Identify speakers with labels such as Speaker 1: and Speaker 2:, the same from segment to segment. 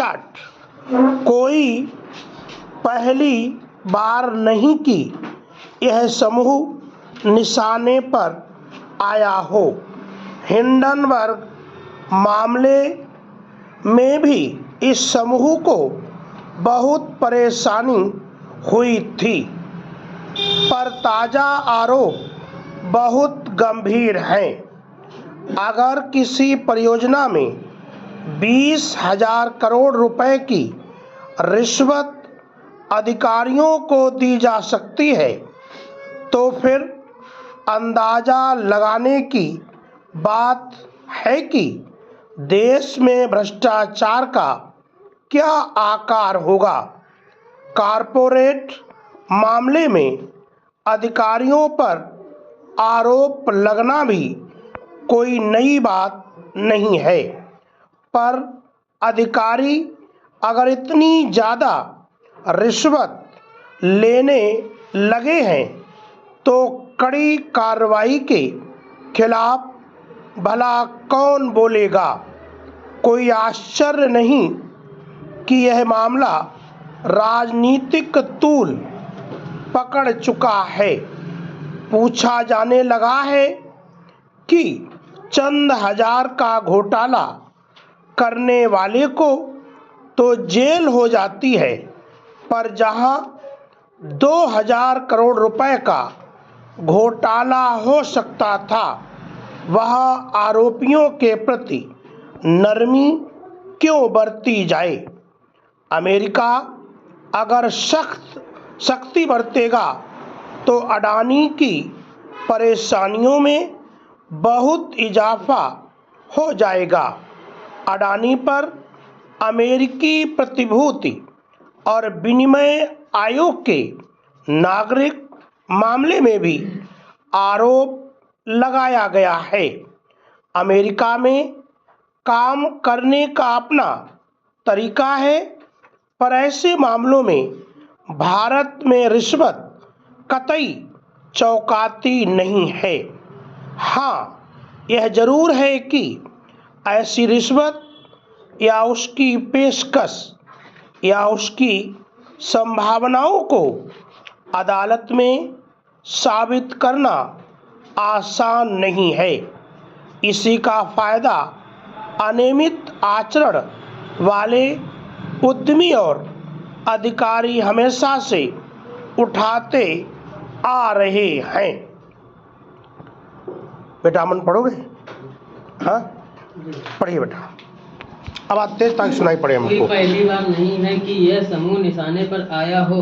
Speaker 1: Start. कोई पहली बार नहीं कि यह समूह निशाने पर आया हो। हिंडनबर्ग मामले में भी इस समूह को बहुत परेशानी हुई थी, पर ताज़ा आरोप बहुत गंभीर हैं। अगर किसी परियोजना में 20,000 करोड़ रुपए की रिश्वत अधिकारियों को दी जा सकती है, तो फिर अंदाजा लगाने की बात है कि देश में भ्रष्टाचार का क्या आकार होगा। कॉरपोरेट मामले में अधिकारियों पर आरोप लगना भी कोई नई बात नहीं है, पर अधिकारी अगर इतनी ज़्यादा रिश्वत लेने लगे हैं तो कड़ी कार्रवाई के खिलाफ भला कौन बोलेगा। कोई आश्चर्य नहीं कि यह मामला राजनीतिक तूल पकड़ चुका है। पूछा जाने लगा है कि चंद हजार का घोटाला करने वाले को तो जेल हो जाती है, पर जहां 2,000 करोड़ रुपए का घोटाला हो सकता था, वहां आरोपियों के प्रति नरमी क्यों बरती जाए। अमेरिका अगर सख्ती बरतेगा तो अडानी की परेशानियों में बहुत इजाफा हो जाएगा। अडानी पर अमेरिकी प्रतिभूति और विनिमय आयोग के नागरिक मामले में भी आरोप लगाया गया है। अमेरिका में काम करने का अपना तरीका है, पर ऐसे मामलों में भारत में रिश्वत कतई चौकाती नहीं है। हाँ, यह जरूर है कि ऐसी रिश्वत या उसकी पेशकश या उसकी संभावनाओं को अदालत में साबित करना आसान नहीं है। इसी का फायदा अनियमित आचरण वाले उद्यमी और अधिकारी हमेशा से उठाते आ रहे हैं। बेटा अमन पढ़ोगे? हाँ, पढ़िए बेटा। अब आप तेज ताकि सुनाई पड़े हमको।
Speaker 2: कोई पहली बार नहीं है कि यह समूह निशाने पर आया हो।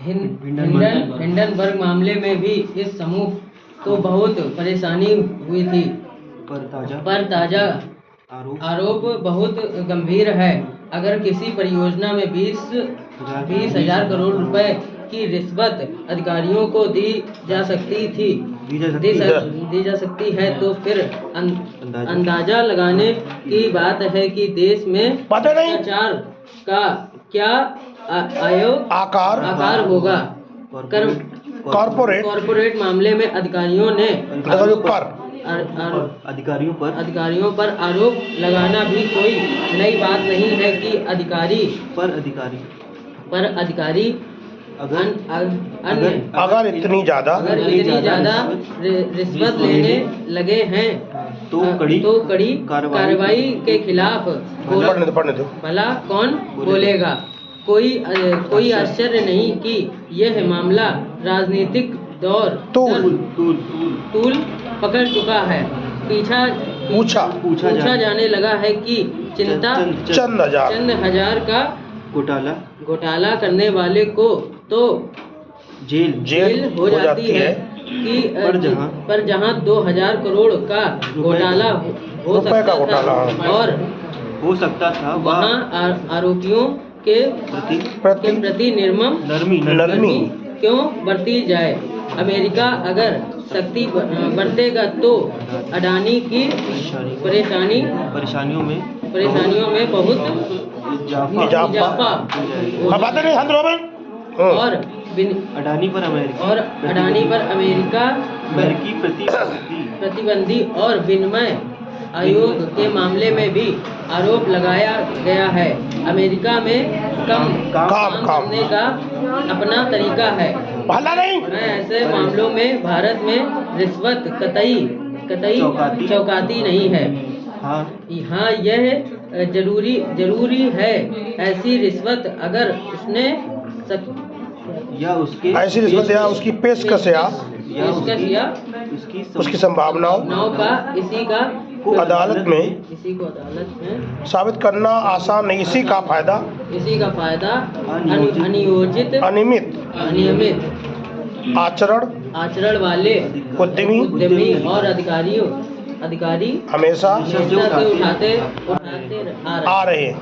Speaker 2: हिंडनबर्ग मामले में भी इस समूह को बहुत परेशानी हुई थी, पर ताज़ा आरोप बहुत गंभीर है। अगर किसी परियोजना में 20,000 करोड़ रुपए की रिश्वत अधिकारियों को दी जा सकती है, तो फिर अंदाजा लगाने की बात है कि देश में भ्रष्टाचार का क्या आकार होगा। कॉरपोरेट मामले में अधिकारियों पर आरोप लगाना भी कोई नई बात नहीं है कि अधिकारी
Speaker 1: अगर इतनी ज़्यादा
Speaker 2: रिश्वत लेने लगे हैं तो कड़ी कार्रवाई के खिलाफ भला कौन बोलेगा। कोई आश्चर्य नहीं कि यह मामला राजनीतिक तूल पकड़ चुका है। पूछा जाने लगा है कि चंद हजार का घोटाला करने वाले को तो जेल हो जाती है कि पर जहां 2,000 करोड़ का घोटाला हो सकता था वहां आरोपियों के प्रति नरमी क्यों बरती जाए। अमेरिका अगर सख्ती बरतेगा तो अडानी की परेशानियों में बहुत इजाफा और अडानी पर अमेरिका प्रतिबंधी और विनिमय आयोग के मामले में भी आरोप लगाया गया है। अमेरिका में काम करने का अपना तरीका है।
Speaker 1: भला नहीं।
Speaker 2: मैं ऐसे मामलों में भारत में रिश्वत कतई चौकाती नहीं है। हाँ, यह जरूरी है। ऐसी रिश्वत अगर उसने
Speaker 1: ऐसी रिश्वत या उसकी पेशकश या उसकी संभावनाओं
Speaker 2: का इसी को
Speaker 1: अदालत में साबित करना आसान नहीं। इसी का फायदा अनियमित आचरण वाले उद्यमी और अधिकारी हमेशा से उठाते आ रहे हैं।